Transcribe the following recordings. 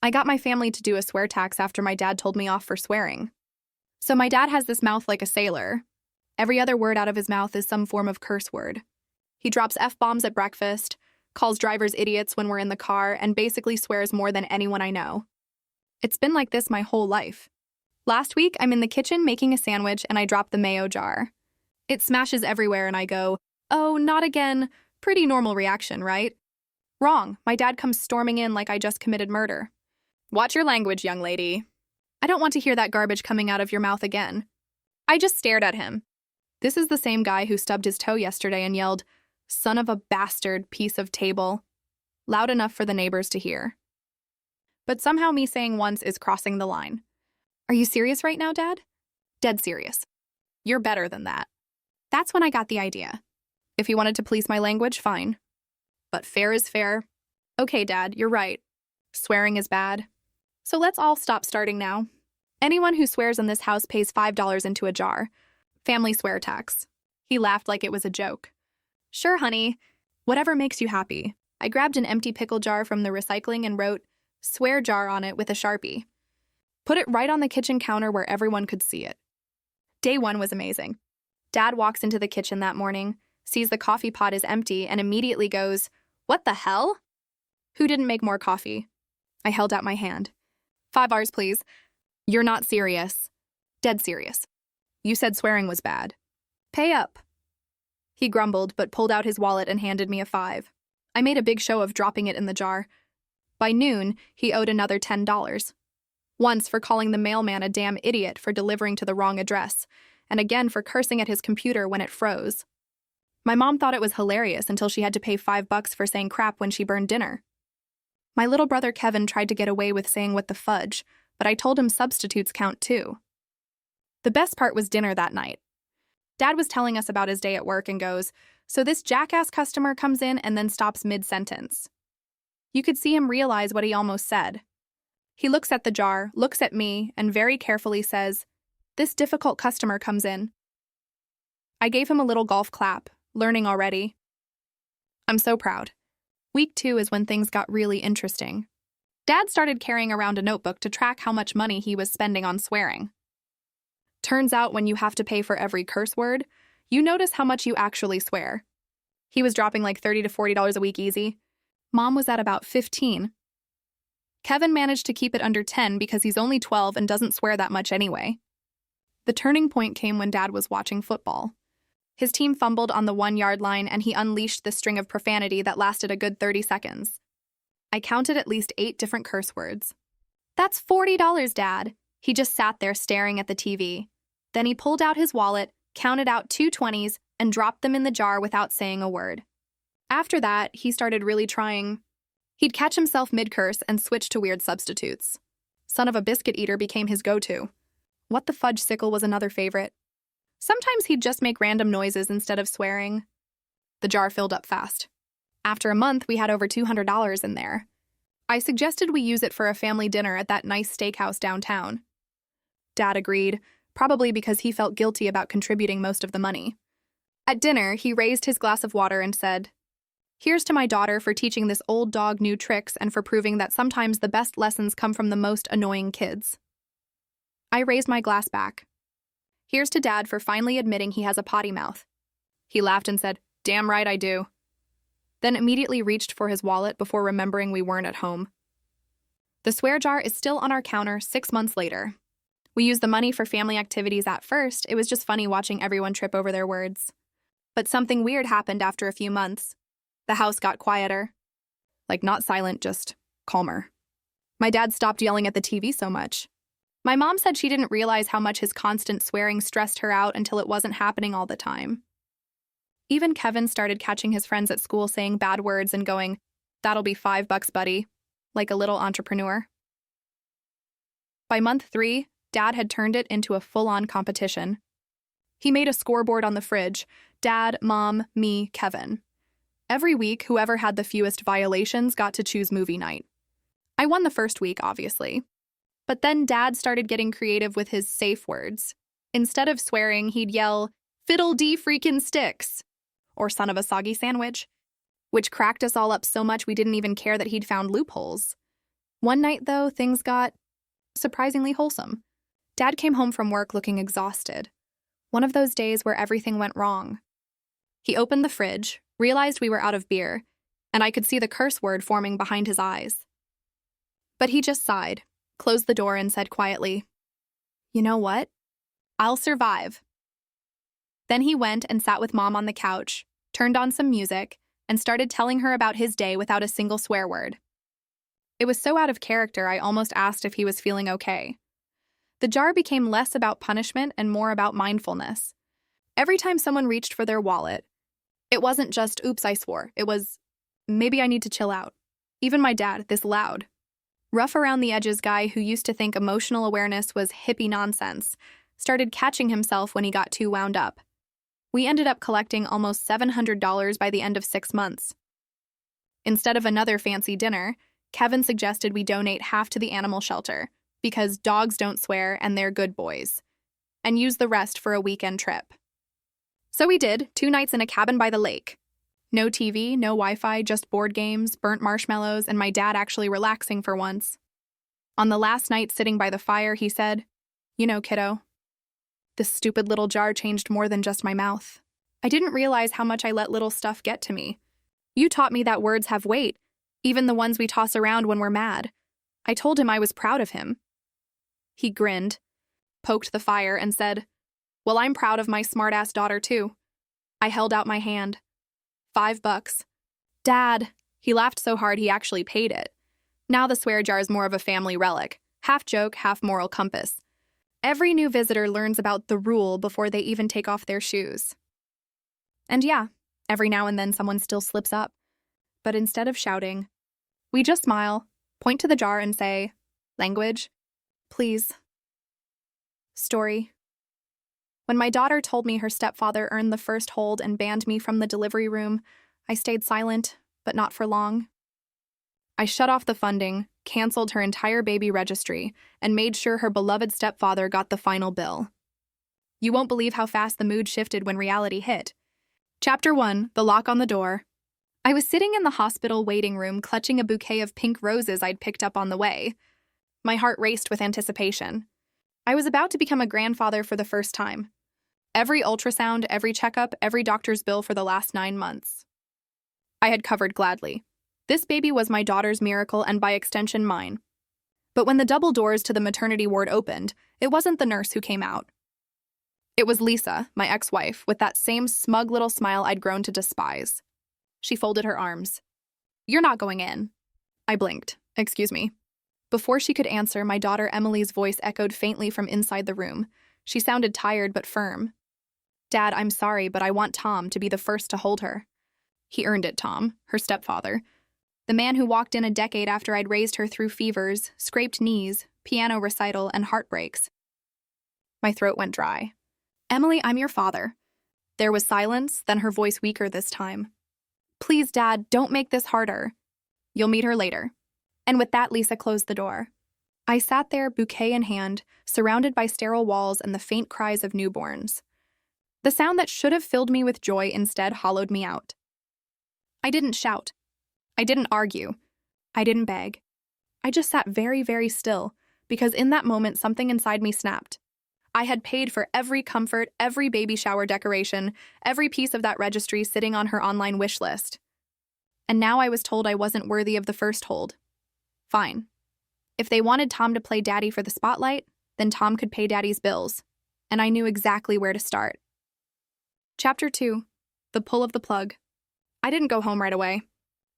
I got my family to do a swear tax after my dad told me off for swearing. So my dad has this mouth like a sailor. Every other word out of his mouth is some form of curse word. He drops F-bombs at breakfast, calls drivers idiots when we're in the car, and basically swears more than anyone I know. It's been like this my whole life. Last week, I'm in the kitchen making a sandwich and I drop the mayo jar. It smashes everywhere and I go, "Oh, not again." Pretty normal reaction, right? Wrong. My dad comes storming in like I just committed murder. "Watch your language, young lady. I don't want to hear that garbage coming out of your mouth again." I just stared at him. This is the same guy who stubbed his toe yesterday and yelled, "Son of a bastard, piece of table," loud enough for the neighbors to hear. But somehow me saying once is crossing the line. "Are you serious right now, Dad?" "Dead serious." "You're better than that." That's when I got the idea. If he wanted to police my language, fine. But fair is fair. "Okay, Dad, you're right. Swearing is bad. So let's all stop starting now. Anyone who swears in this house pays $5 into a jar. Family swear tax." He laughed like it was a joke. "Sure, honey. Whatever makes you happy." I grabbed an empty pickle jar from the recycling and wrote "swear jar" on it with a Sharpie. Put it right on the kitchen counter where everyone could see it. Day one was amazing. Dad walks into the kitchen that morning, sees the coffee pot is empty, and immediately goes, "What the hell?" "Who didn't make more coffee?" I held out my hand. "$5, please." "You're not serious." "Dead serious. You said swearing was bad. Pay up." He grumbled, but pulled out his wallet and handed me a $5. I made a big show of dropping it in the jar. By noon, he owed another $10. Once for calling the mailman a damn idiot for delivering to the wrong address, and again for cursing at his computer when it froze. My mom thought it was hilarious until she had to pay $5 for saying crap when she burned dinner. My little brother Kevin tried to get away with saying "what the fudge," but I told him substitutes count too. The best part was dinner that night. Dad was telling us about his day at work and goes, "So this jackass customer comes in and then stops mid-sentence." You could see him realize what he almost said. He looks at the jar, looks at me, and very carefully says, "This difficult customer comes in." I gave him a little golf clap, learning already. I'm so proud. Week 2 is when things got really interesting. Dad started carrying around a notebook to track how much money he was spending on swearing. Turns out when you have to pay for every curse word, you notice how much you actually swear. He was dropping like $30 to $40 a week easy. Mom was at about 15. Kevin managed to keep it under 10 because he's only 12 and doesn't swear that much anyway. The turning point came when Dad was watching football. His team fumbled on the 1-yard line and he unleashed the string of profanity that lasted a good 30 seconds. I counted at least 8 different curse words. "That's $40, Dad." He just sat there staring at the TV. Then he pulled out his wallet, counted out 2 20s, and dropped them in the jar without saying a word. After that, he started really trying. He'd catch himself mid-curse and switch to weird substitutes. "Son of a biscuit eater" became his go-to. "What the fudge sickle" was another favorite. Sometimes he'd just make random noises instead of swearing. The jar filled up fast. After a month, we had over $200 in there. I suggested we use it for a family dinner at that nice steakhouse downtown. Dad agreed, probably because he felt guilty about contributing most of the money. At dinner, he raised his glass of water and said, "Here's to my daughter for teaching this old dog new tricks and for proving that sometimes the best lessons come from the most annoying kids." I raised my glass back. "Here's to Dad for finally admitting he has a potty mouth." He laughed and said, "Damn right I do." Then immediately reached for his wallet before remembering we weren't at home. The swear jar is still on our counter 6 months later. We used the money for family activities at first. It was just funny watching everyone trip over their words. But something weird happened after a few months. The house got quieter. Like not silent, just calmer. My dad stopped yelling at the TV so much. My mom said she didn't realize how much his constant swearing stressed her out until it wasn't happening all the time. Even Kevin started catching his friends at school saying bad words and going, "That'll be $5, buddy," like a little entrepreneur. By month 3, Dad had turned it into a full-on competition. He made a scoreboard on the fridge: Dad, Mom, me, Kevin. Every week, whoever had the fewest violations got to choose movie night. I won the first week, obviously. But then Dad started getting creative with his safe words. Instead of swearing, he'd yell, "Fiddle dee freakin' sticks," or "son of a soggy sandwich," which cracked us all up so much we didn't even care that he'd found loopholes. One night, though, things got surprisingly wholesome. Dad came home from work looking exhausted. One of those days where everything went wrong. He opened the fridge, realized we were out of beer, and I could see the curse word forming behind his eyes. But he just sighed, closed the door, and said quietly, "You know what? I'll survive." Then he went and sat with Mom on the couch, turned on some music, and started telling her about his day without a single swear word. It was so out of character I almost asked if he was feeling okay. The jar became less about punishment and more about mindfulness. Every time someone reached for their wallet, it wasn't just, "Oops, I swore." It was, "Maybe I need to chill out." Even my dad, this loud, rough around the edges guy who used to think emotional awareness was hippie nonsense, started catching himself when he got too wound up. We ended up collecting almost $700 by the end of 6 months. Instead of another fancy dinner, Kevin suggested we donate half to the animal shelter, because dogs don't swear and they're good boys, and use the rest for a weekend trip. So we did, 2 nights in a cabin by the lake. No TV, no Wi-Fi, just board games, burnt marshmallows, and my dad actually relaxing for once. On the last night sitting by the fire, he said, "You know, kiddo, this stupid little jar changed more than just my mouth. I didn't realize how much I let little stuff get to me. You taught me that words have weight, even the ones we toss around when we're mad." I told him I was proud of him. He grinned, poked the fire, and said, "Well, I'm proud of my smart-ass daughter, too." I held out my hand. $5. "Dad." He laughed so hard he actually paid it. Now the swear jar is more of a family relic, half joke, half moral compass. Every new visitor learns about the rule before they even take off their shoes. And yeah, every now and then someone still slips up. But instead of shouting, we just smile, point to the jar, and say, "Language, please." Story. When my daughter told me her stepfather earned the first hold and banned me from the delivery room, I stayed silent, but not for long. I shut off the funding, canceled her entire baby registry, and made sure her beloved stepfather got the final bill. You won't believe how fast the mood shifted when reality hit. Chapter 1, The Lock on the Door. I was sitting in the hospital waiting room clutching a bouquet of pink roses I'd picked up on the way. My heart raced with anticipation. I was about to become a grandfather for the first time. Every ultrasound, every checkup, every doctor's bill for the last 9 months. I had covered gladly. This baby was my daughter's miracle and by extension mine. But when the double doors to the maternity ward opened, it wasn't the nurse who came out. It was Lisa, my ex-wife, with that same smug little smile I'd grown to despise. She folded her arms. "You're not going in." I blinked. "Excuse me." Before she could answer, my daughter Emily's voice echoed faintly from inside the room. She sounded tired but firm. "Dad, I'm sorry, but I want Tom to be the first to hold her." He earned it, Tom, her stepfather. The man who walked in a decade after I'd raised her through fevers, scraped knees, piano recital, and heartbreaks. My throat went dry. "Emily, I'm your father." There was silence, then her voice weaker this time. "Please, Dad, don't make this harder. You'll meet her later." And with that, Lisa closed the door. I sat there, bouquet in hand, surrounded by sterile walls and the faint cries of newborns. The sound that should have filled me with joy instead hollowed me out. I didn't shout. I didn't argue. I didn't beg. I just sat very, very still, because in that moment something inside me snapped. I had paid for every comfort, every baby shower decoration, every piece of that registry sitting on her online wish list. And now I was told I wasn't worthy of the first hold. Fine. If they wanted Tom to play daddy for the spotlight, then Tom could pay daddy's bills, and I knew exactly where to start. Chapter 2, The Pull of the Plug. I didn't go home right away.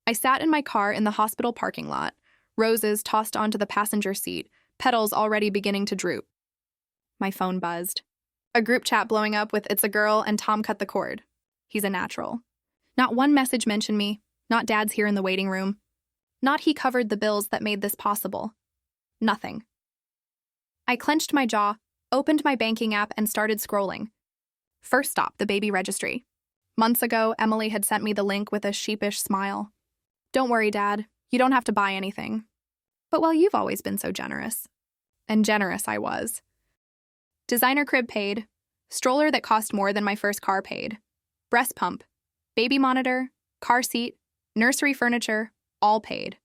I sat in my car in the hospital parking lot, roses tossed onto the passenger seat, petals already beginning to droop. My phone buzzed. A group chat blowing up with "It's a girl" and "Tom cut the cord." He's a natural. Not one message mentioned me, not Dad's here in the waiting room. Not he covered the bills that made this possible. Nothing. I clenched my jaw, opened my banking app, and started scrolling. First stop, the baby registry. Months ago, Emily had sent me the link with a sheepish smile. "Don't worry, Dad. You don't have to buy anything." But well, you've always been so generous. And generous I was. Designer crib paid. Stroller that cost more than my first car paid. Breast pump. Baby monitor. Car seat. Nursery furniture. All paid.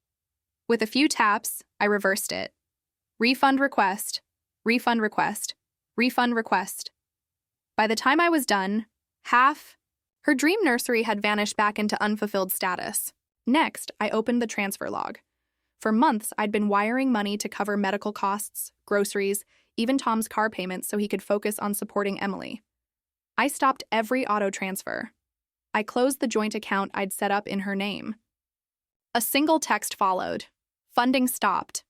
With a few taps, I reversed it. Refund request, refund request, refund request. By the time I was done, her dream nursery had vanished back into unfulfilled status. Next, I opened the transfer log. For months, I'd been wiring money to cover medical costs, groceries, even Tom's car payments so he could focus on supporting Emily. I stopped every auto transfer. I closed the joint account I'd set up in her name. A single text followed. Funding stopped.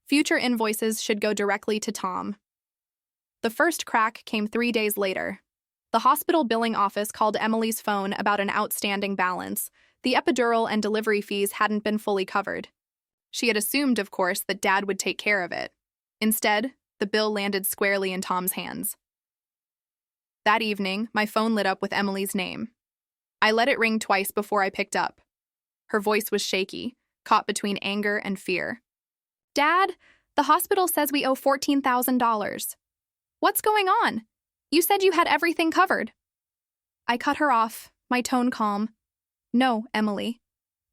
Future invoices should go directly to Tom. The first crack came 3 days later. The hospital billing office called Emily's phone about an outstanding balance. The epidural and delivery fees hadn't been fully covered. She had assumed, of course, that Dad would take care of it. Instead, the bill landed squarely in Tom's hands. That evening, my phone lit up with Emily's name. I let it ring twice before I picked up. Her voice was shaky, caught between anger and fear. Dad, the hospital says we owe $14,000. What's going on? You said you had everything covered. I cut her off, my tone calm. No, Emily.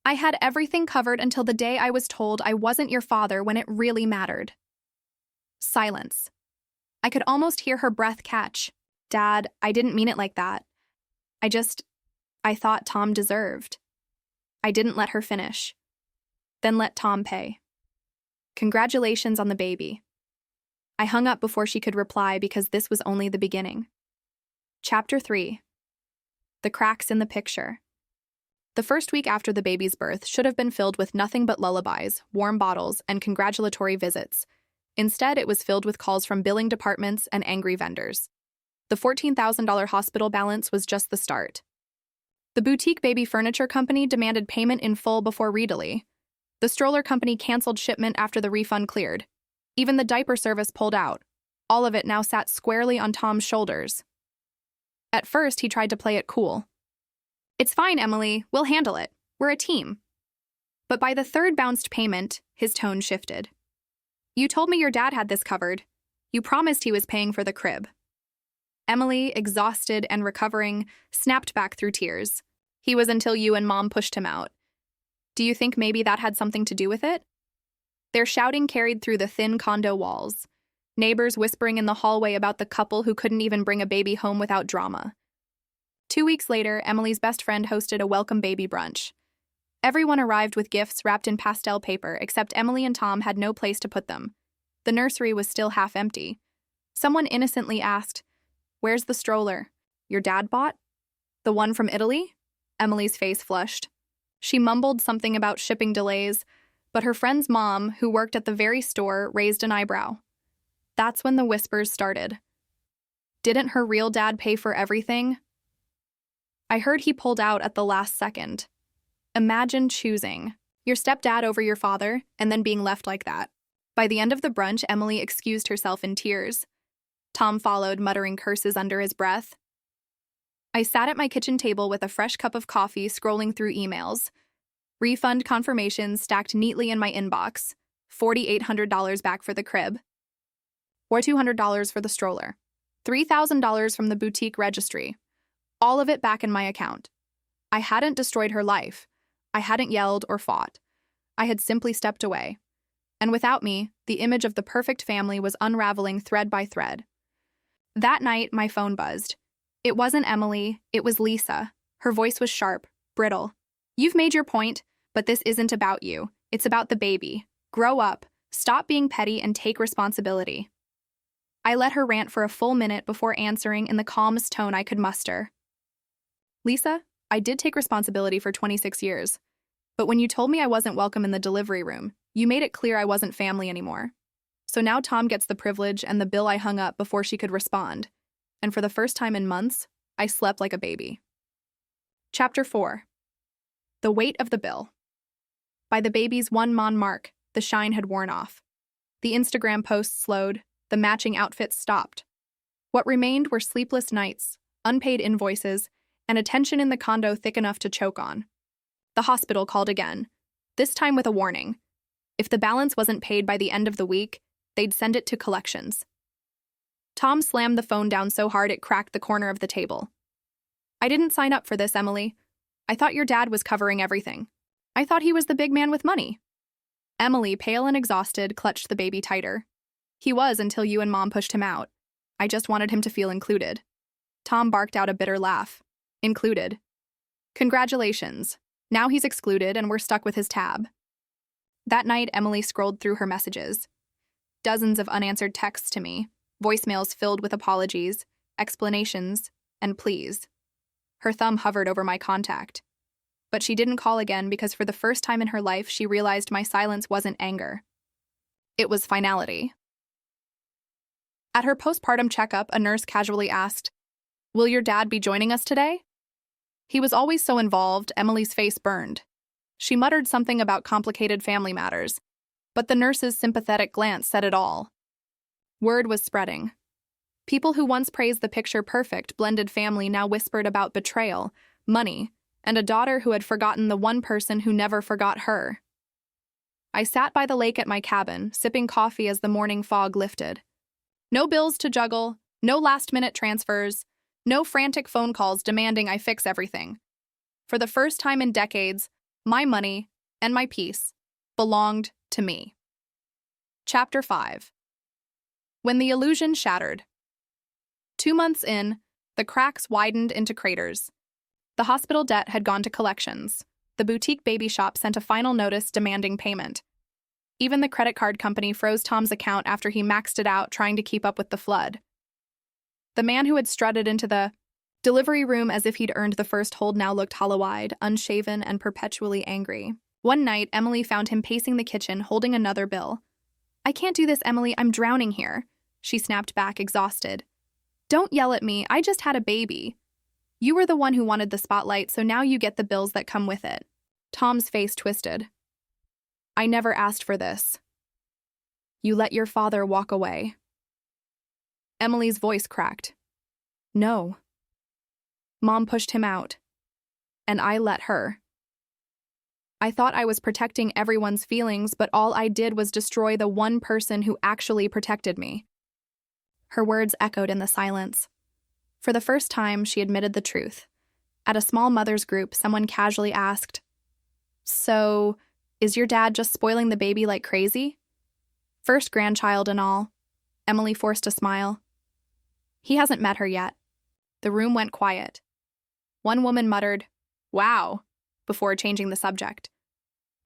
I had everything covered until the day I was told I wasn't your father when it really mattered. Silence. I could almost hear her breath catch. Dad, I didn't mean it like that. I thought Tom deserved. I didn't let her finish. Then let Tom pay. Congratulations on the baby. I hung up before she could reply because this was only the beginning. Chapter 3. The cracks in the picture. The first week after the baby's birth should have been filled with nothing but lullabies, warm bottles, and congratulatory visits. Instead, it was filled with calls from billing departments and angry vendors. The $14,000 hospital balance was just the start. The boutique baby furniture company demanded payment in full before Readily. The stroller company canceled shipment after the refund cleared. Even the diaper service pulled out. All of it now sat squarely on Tom's shoulders. At first, he tried to play it cool. It's fine, Emily. We'll handle it. We're a team. But by the third bounced payment, his tone shifted. You told me your dad had this covered. You promised he was paying for the crib. Emily, exhausted and recovering, snapped back through tears. He was until you and Mom pushed him out. Do you think maybe that had something to do with it? Their shouting carried through the thin condo walls. Neighbors whispering in the hallway about the couple who couldn't even bring a baby home without drama. 2 weeks later, Emily's best friend hosted a welcome baby brunch. Everyone arrived with gifts wrapped in pastel paper, except Emily and Tom had no place to put them. The nursery was still half empty. Someone innocently asked, "Where's the stroller? Your dad bought? The one from Italy?" Emily's face flushed. She mumbled something about shipping delays, but her friend's mom, who worked at the very store, raised an eyebrow. That's when the whispers started. Didn't her real dad pay for everything? I heard he pulled out at the last second. Imagine choosing your stepdad over your father and then being left like that. By the end of the brunch, Emily excused herself in tears. Tom followed, muttering curses under his breath. I sat at my kitchen table with a fresh cup of coffee, scrolling through emails. Refund confirmations stacked neatly in my inbox. $4,800 back for the crib. Or $200 for the stroller. $3,000 from the boutique registry. All of it back in my account. I hadn't destroyed her life. I hadn't yelled or fought. I had simply stepped away. And without me, the image of the perfect family was unraveling thread by thread. That night, my phone buzzed. It wasn't Emily, it was Lisa. Her voice was sharp, brittle. You've made your point, but this isn't about you. It's about the baby. Grow up, stop being petty, and take responsibility. I let her rant for a full minute before answering in the calmest tone I could muster. Lisa, I did take responsibility for 26 years. But when you told me I wasn't welcome in the delivery room, you made it clear I wasn't family anymore. So now Tom gets the privilege and the bill I hung up before she could respond. And for the first time in months, I slept like a baby. Chapter 4. The weight of the bill. By the baby's 1 month mark, the shine had worn off. The Instagram posts slowed, the matching outfits stopped. What remained were sleepless nights, unpaid invoices, and a tension in the condo thick enough to choke on. The hospital called again, this time with a warning. If the balance wasn't paid by the end of the week, they'd send it to collections. Tom slammed the phone down so hard it cracked the corner of the table. I didn't sign up for this, Emily. I thought your dad was covering everything. I thought he was the big man with money. Emily, pale and exhausted, clutched the baby tighter. He was until you and Mom pushed him out. I just wanted him to feel included. Tom barked out a bitter laugh. Included. Congratulations. Now he's excluded and we're stuck with his tab. That night, Emily scrolled through her messages. Dozens of unanswered texts to me, voicemails filled with apologies, explanations, and pleas. Her thumb hovered over my contact. But she didn't call again because for the first time in her life, she realized my silence wasn't anger. It was finality. At her postpartum checkup, a nurse casually asked, "Will your dad be joining us today?" He was always so involved, Emily's face burned. She muttered something about complicated family matters, but the nurse's sympathetic glance said it all. Word was spreading. People who once praised the picture-perfect blended family now whispered about betrayal, money, and a daughter who had forgotten the one person who never forgot her. I sat by the lake at my cabin, sipping coffee as the morning fog lifted. No bills to juggle, no last-minute transfers, no frantic phone calls demanding I fix everything. For the first time in decades, my money and my peace belonged to me. Chapter 5. When the illusion shattered. 2 months in, the cracks widened into craters. The hospital debt had gone to collections. The boutique baby shop sent a final notice demanding payment. Even the credit card company froze Tom's account after he maxed it out trying to keep up with the flood. The man who had strutted into the delivery room as if he'd earned the first hold now looked hollow-eyed, unshaven, and perpetually angry. One night, Emily found him pacing the kitchen, holding another bill. "I can't do this, Emily. I'm drowning here," she snapped back, exhausted. "Don't yell at me. I just had a baby. You were the one who wanted the spotlight, so now you get the bills that come with it." Tom's face twisted. "I never asked for this. You let your father walk away." Emily's voice cracked. "No. Mom pushed him out. And I let her. I thought I was protecting everyone's feelings, but all I did was destroy the one person who actually protected me." Her words echoed in the silence. For the first time, she admitted the truth. At a small mothers group, someone casually asked, "So, is your dad just spoiling the baby like crazy?" First grandchild and all. Emily forced a smile. "He hasn't met her yet." The room went quiet. One woman muttered, "Wow," before changing the subject.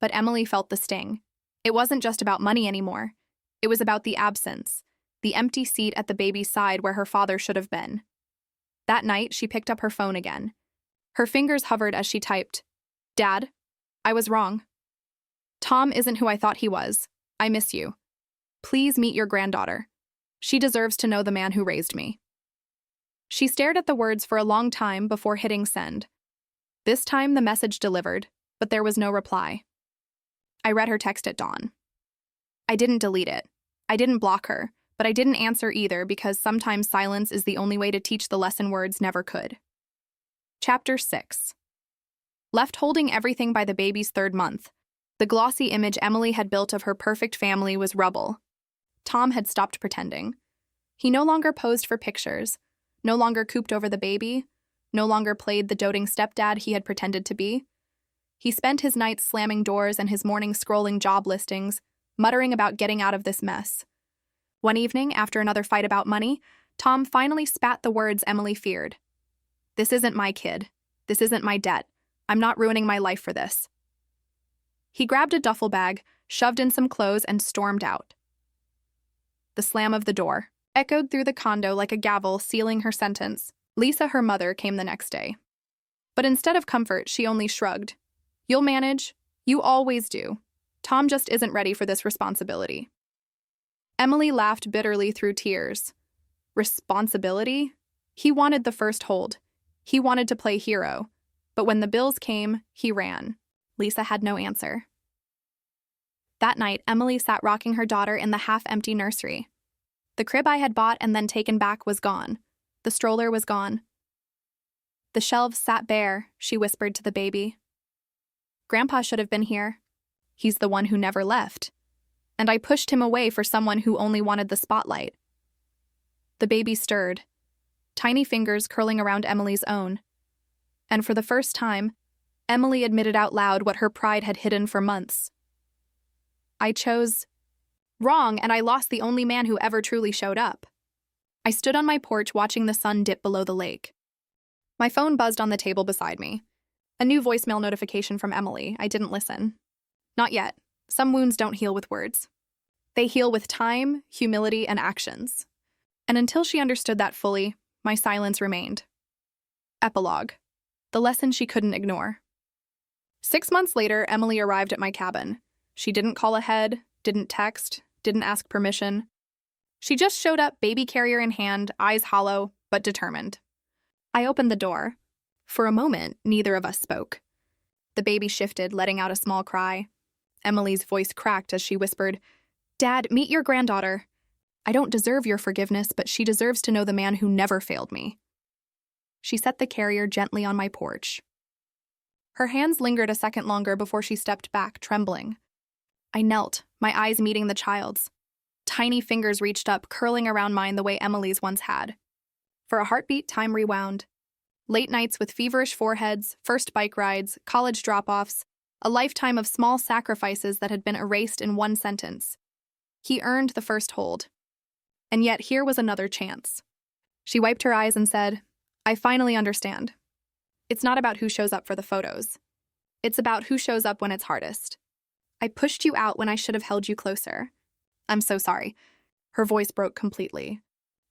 But Emily felt the sting. It wasn't just about money anymore. It was about the absence, the empty seat at the baby's side where her father should have been. That night, she picked up her phone again. Her fingers hovered as she typed, "Dad, I was wrong. Tom isn't who I thought he was. I miss you. Please meet your granddaughter. She deserves to know the man who raised me." She stared at the words for a long time before hitting send. This time, the message delivered, but there was no reply. I read her text at dawn. I didn't delete it. I didn't block her, but I didn't answer either because sometimes silence is the only way to teach the lesson words never could. Chapter 6. Left holding everything by the baby's 3rd month, the glossy image Emily had built of her perfect family was rubble. Tom had stopped pretending. He no longer posed for pictures, no longer cooped over the baby, no longer played the doting stepdad he had pretended to be. He spent his nights slamming doors and his mornings scrolling job listings, muttering about getting out of this mess. One evening, after another fight about money, Tom finally spat the words Emily feared. "This isn't my kid. This isn't my debt. I'm not ruining my life for this." He grabbed a duffel bag, shoved in some clothes, and stormed out. The slam of the door echoed through the condo like a gavel sealing her sentence. Lisa, her mother, came the next day. But instead of comfort, she only shrugged. "You'll manage. You always do. Tom just isn't ready for this responsibility." Emily laughed bitterly through tears. Responsibility? He wanted the first hold. He wanted to play hero. But when the bills came, he ran. Lisa had no answer. That night, Emily sat rocking her daughter in the half-empty nursery. The crib I had bought and then taken back was gone. The stroller was gone. "The shelves sat bare," she whispered to the baby. "Grandpa should have been here. He's the one who never left. And I pushed him away for someone who only wanted the spotlight." The baby stirred, tiny fingers curling around Emily's own. And for the first time, Emily admitted out loud what her pride had hidden for months. I chose wrong, and I lost the only man who ever truly showed up. I stood on my porch watching the sun dip below the lake. My phone buzzed on the table beside me. A new voicemail notification from Emily. I didn't listen. Not yet. Some wounds don't heal with words. They heal with time, humility, and actions. And until she understood that fully, my silence remained. Epilogue. The lesson she couldn't ignore. 6 months later, Emily arrived at my cabin. She didn't call ahead, didn't text, didn't ask permission. She just showed up, baby carrier in hand, eyes hollow, but determined. I opened the door. For a moment, neither of us spoke. The baby shifted, letting out a small cry. Emily's voice cracked as she whispered, "Dad, meet your granddaughter. I don't deserve your forgiveness, but she deserves to know the man who never failed me." She set the carrier gently on my porch. Her hands lingered a second longer before she stepped back, trembling. I knelt, my eyes meeting the child's. Tiny fingers reached up, curling around mine the way Emily's once had. For a heartbeat, time rewound. Late nights with feverish foreheads, first bike rides, college drop-offs, a lifetime of small sacrifices that had been erased in one sentence. He earned the first hold. And yet here was another chance. She wiped her eyes and said, "I finally understand. It's not about who shows up for the photos. It's about who shows up when it's hardest. I pushed you out when I should have held you closer. I'm so sorry." Her voice broke completely.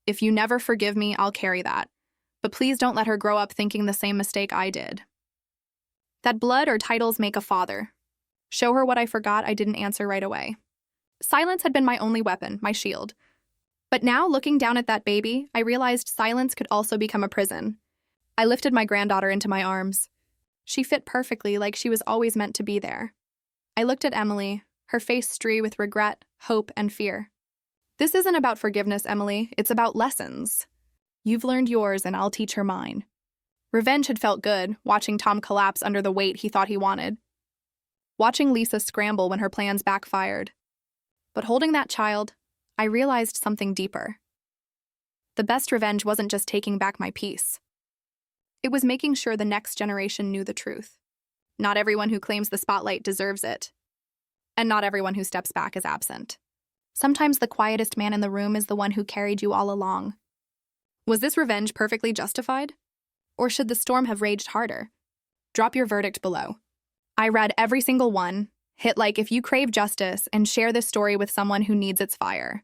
"If you never forgive me, I'll carry that. But please don't let her grow up thinking the same mistake I did." That blood or titles make a father. Show her what I forgot. I didn't answer right away. Silence had been my only weapon, my shield. But now, looking down at that baby, I realized silence could also become a prison. I lifted my granddaughter into my arms. She fit perfectly, like she was always meant to be there. I looked at Emily, her face streaked with regret, hope, and fear. "This isn't about forgiveness, Emily. It's about lessons. You've learned yours, and I'll teach her mine." Revenge had felt good, watching Tom collapse under the weight he thought he wanted. Watching Lisa scramble when her plans backfired. But holding that child, I realized something deeper. The best revenge wasn't just taking back my peace. It was making sure the next generation knew the truth. Not everyone who claims the spotlight deserves it. And not everyone who steps back is absent. Sometimes the quietest man in the room is the one who carried you all along. Was this revenge perfectly justified? Or should the storm have raged harder? Drop your verdict below. I read every single one. Hit like if you crave justice, and share this story with someone who needs its fire.